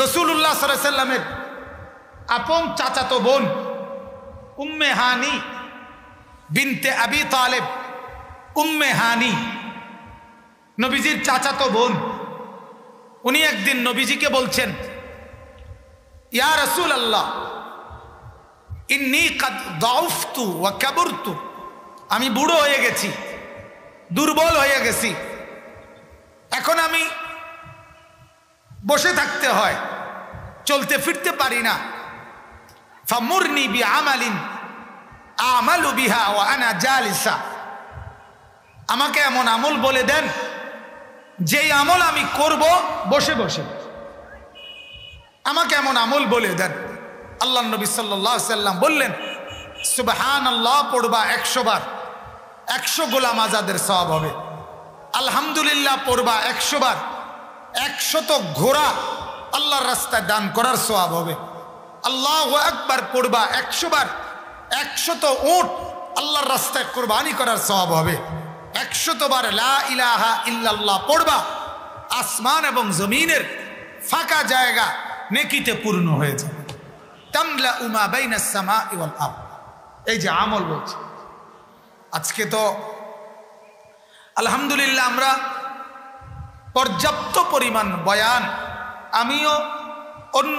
রাসূলুল্লাহ সাল্লাল্লাহু আলাইহি সাল্লামের আপন চাচাতো বোন উম্মে হানি বিনতে আবি তালেব, উম্মে হানি নবীজির চাচাতো বোন। উনি একদিন নবীজিকে বলছেন, ইয়া রাসূলুল্লাহ ইন্নী কাদ দাউফতু ওয়া কাবরতু, আমি বুড়ো হয়ে গেছি, দুর্বল হয়ে গেছি, এখন আমি বসে থাকতে হয়, চলতে ফিরতে পারি না। ফামুরনি বিআমালিন আমালু বিহা ওয়া আনা জালিসা, আমাকে এমন আমল বলে দেন যেই আমল আমি করব বসে বসে, আমাকে এমন আমল বলে দেন। আল্লাহ নবী সাল্লাল্লাহু আলাইহি সাল্লাম বললেন, সুবহানাল্লাহ পড়বা 100 বার, 100 গোলাম আজাদের সওয়াব হবে। আলহামদুলিল্লাহ পড়বা 100 বার, 100 ঘোড়া আল্লাহর রাস্তায় দান করার সওয়াব হবে। আল্লাহু আকবার পড়বা 100 বার, 100 উট আল্লাহর রাস্তায় কুরবানি করার সওয়াব হবে। 100 বার লা ইলাহা ইল্লাল্লাহ পড়বা, আসমান এবং জমিনের ফাঁকা জায়গা নেকিতে পূর্ণ হয়ে যাবে। তামলা উমা বাইনাস সামাই ওয়াল আরদ, এই যে আমল বলছে। আজকে তো আলহামদুলিল্লাহ আমরা পর্যাপ্ত পরিমাণ বয়ান, আমিও অন্য